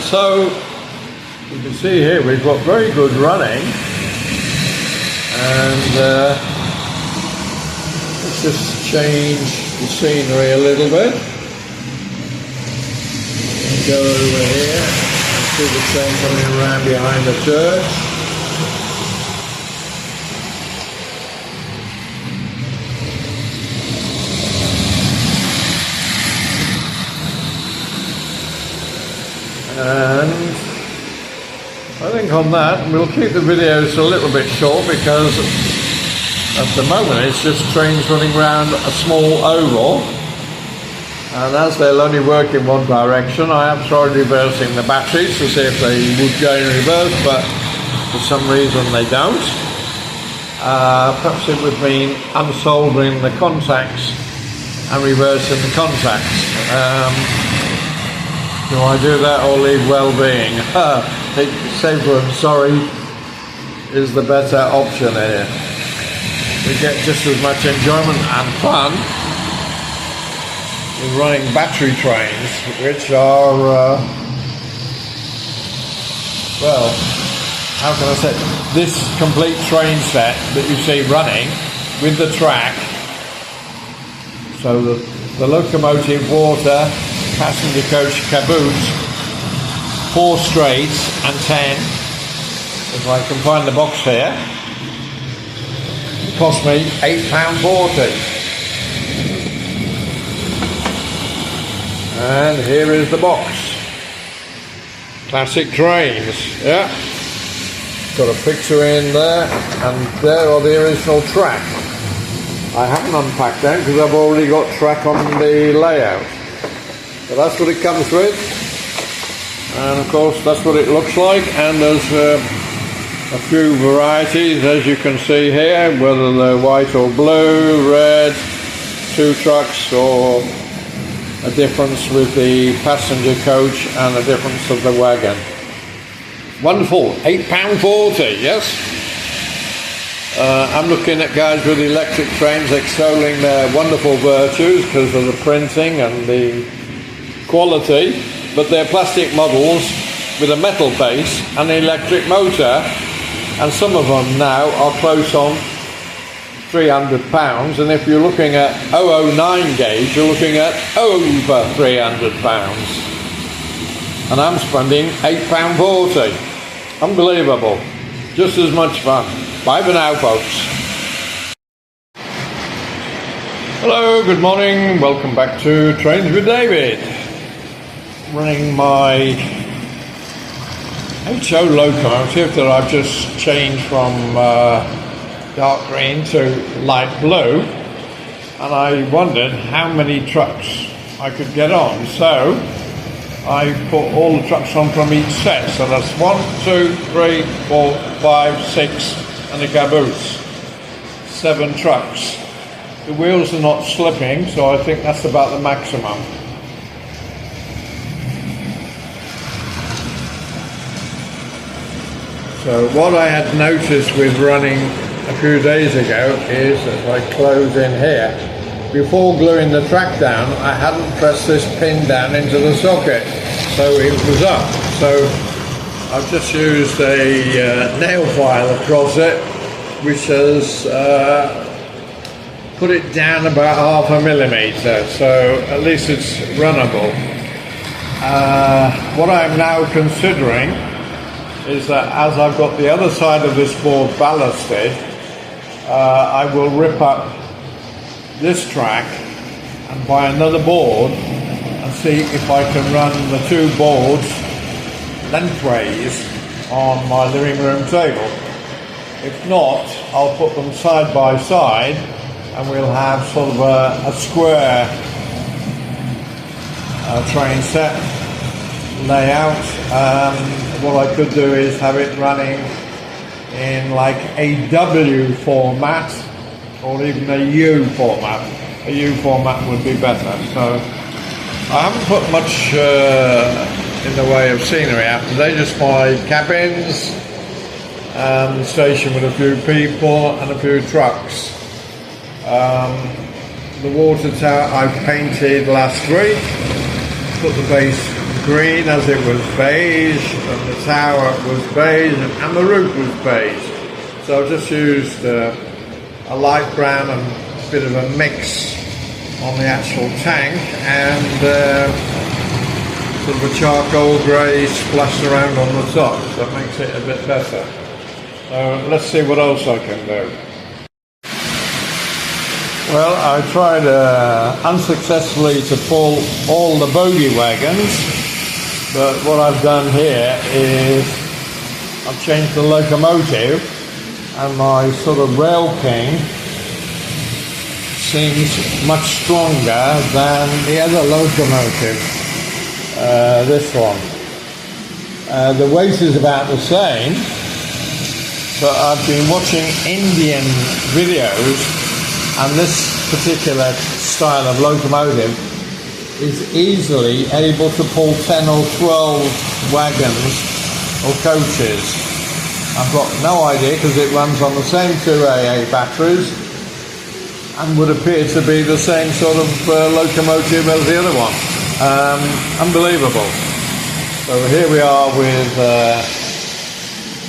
So you can see here we've got very good running, and let's just change the scenery a little bit. Go over here and see the train coming around behind the church. And I think on that we'll keep the videos a little bit short, because at the moment it's just trains running around a small oval, and as they'll only work in one direction, I have tried reversing the batteries to see if they would go in reverse, but for some reason they don't. Perhaps it would mean unsoldering the contacts and reversing the contacts. Do I do that or leave well-being? Safer and sorry is the better option here. We get just as much enjoyment and fun with running battery trains, which are, well, how can I say, this complete train set that you see running with the track, so the locomotive, water, passenger coach, caboose, 4 straights and 10, if I can find the box here, it cost me £8.40. And here is the box. Classic trains, yeah. Got a picture in there, and there are the original track. I haven't unpacked them because I've already got track on the layout. But that's what it comes with, and of course that's what it looks like, and there's a few varieties, as you can see here, whether they're white or blue, red, 2 trucks, or a difference with the passenger coach and a difference of the wagon. Wonderful, £8.40, yes? I'm looking at guys with electric trains extolling their wonderful virtues because of the printing and the quality, but they're plastic models with a metal base and an electric motor, and some of them now are close on £300, and if you're looking at 009 gauge, you're looking at over £300, and I'm spending £8.40. Unbelievable. Just as much fun. Bye for now, folks. Hello, good morning, welcome back to Trains with David. Running my HO locomotive that I've just changed from dark green to light blue, and I wondered how many trucks I could get on, so I put all the trucks on from each set, so that's 1, 2, 3, 4, 5, 6 and a caboose, 7 trucks. The wheels are not slipping, so I think that's about the maximum. So what I had noticed with running a few days ago is, as I close in here, before gluing the track down, I hadn't pressed this pin down into the socket, so it was up. So I've just used a nail file across it, which has put it down about 0.5 millimetre, so at least it's runnable. What I'm now considering is that as I've got the other side of this board ballasted, I will rip up this track and buy another board and see if I can run the 2 boards lengthways on my living room table. If not, I'll put them side by side and we'll have sort of a square train set layout. What I could do is have it running in like a W format or even a U format. A U format would be better. So I haven't put much in the way of scenery out today, just my cabins and the station with a few people and a few trucks. The water tower I painted last week, put the base green as it was beige, and the tower was beige, and the roof was beige. So I've just used a light brown and a bit of a mix on the actual tank, and sort of a charcoal grey splashed around on the top. So that makes it a bit better. So let's see what else I can do. Well, I tried unsuccessfully to pull all the bogie wagons, but what I've done here is I've changed the locomotive, and my sort of rail king seems much stronger than the other locomotive, this one. The weight is about the same, but I've been watching Indian videos, and this particular style of locomotive is easily able to pull 10 or 12 wagons or coaches. I've got no idea because it runs on the same 2 AA batteries and would appear to be the same sort of locomotive as the other one. Unbelievable. So here we are with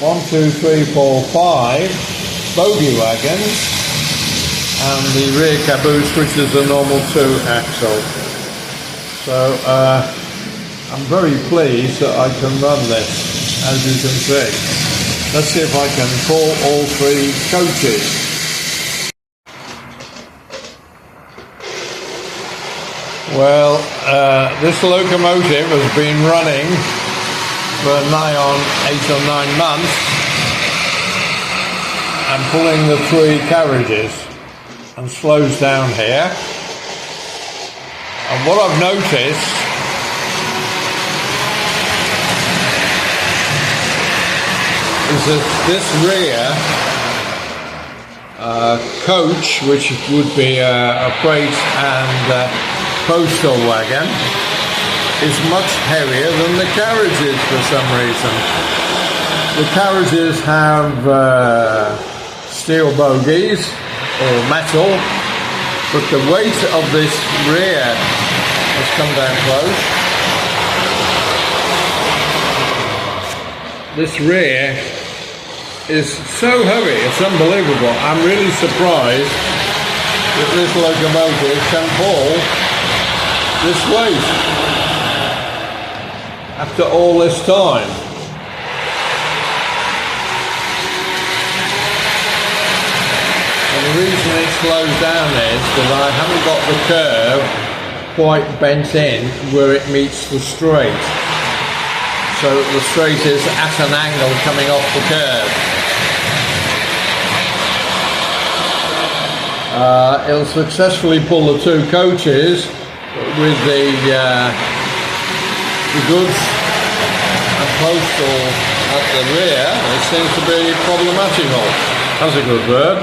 1, 2, 3, 4, 5 bogie wagons, and the rear caboose, which is a normal 2-axle. So I'm very pleased that I can run this, as you can see. Let's see if I can pull all 3 coaches. Well, this locomotive has been running for nigh on 8 or 9 months and pulling the 3 carriages, and slows down here. And what I've noticed is that this rear coach, which would be a freight and postal wagon, is much heavier than the carriages for some reason. The carriages have steel bogies or metal, but the weight of this rear has come down close. This rear is so heavy, it's unbelievable. I'm really surprised that this locomotive can pull this weight after all this time. The reason it slows down is that I haven't got the curve quite bent in where it meets the straight. So the straight is at an angle coming off the curve. It'll successfully pull the 2 coaches, but with the goods and postal at the rear, it seems to be problematical. That's a good word.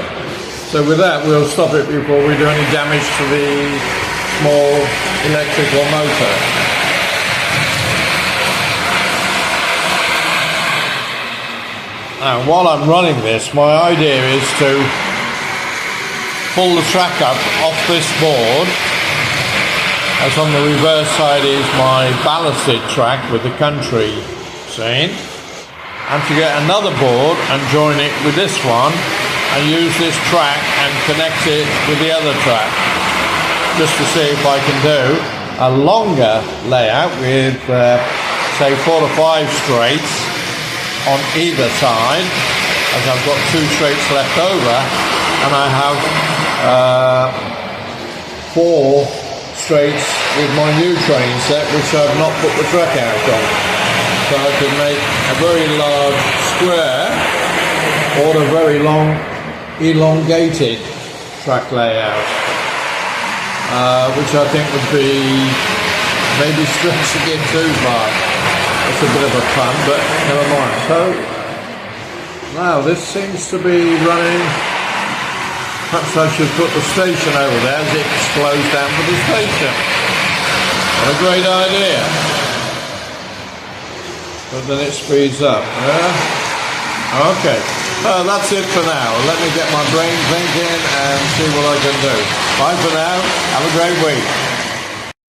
So with that, we'll stop it before we do any damage to the small electrical motor. Now, while I'm running this, my idea is to pull the track up off this board, as on the reverse side is my ballasted track with the country scene, and to get another board and join it with this one, and use this track and connect it with the other track, just to see if I can do a longer layout with say 4 to 5 straights on either side, as I've got 2 straights left over, and I have 4 straights with my new train set, which I've not put the track out on. So I can make a very large square or a very long elongated track layout, which I think would be maybe stretching it too far. It's a bit of a pun, but never mind. So now this seems to be running. Perhaps I should put the station over there as it slows down for the station. What a great idea. But then it speeds up. Okay. That's it for now. Let me get my brain thinking and see what I can do. Bye for now. Have a great week.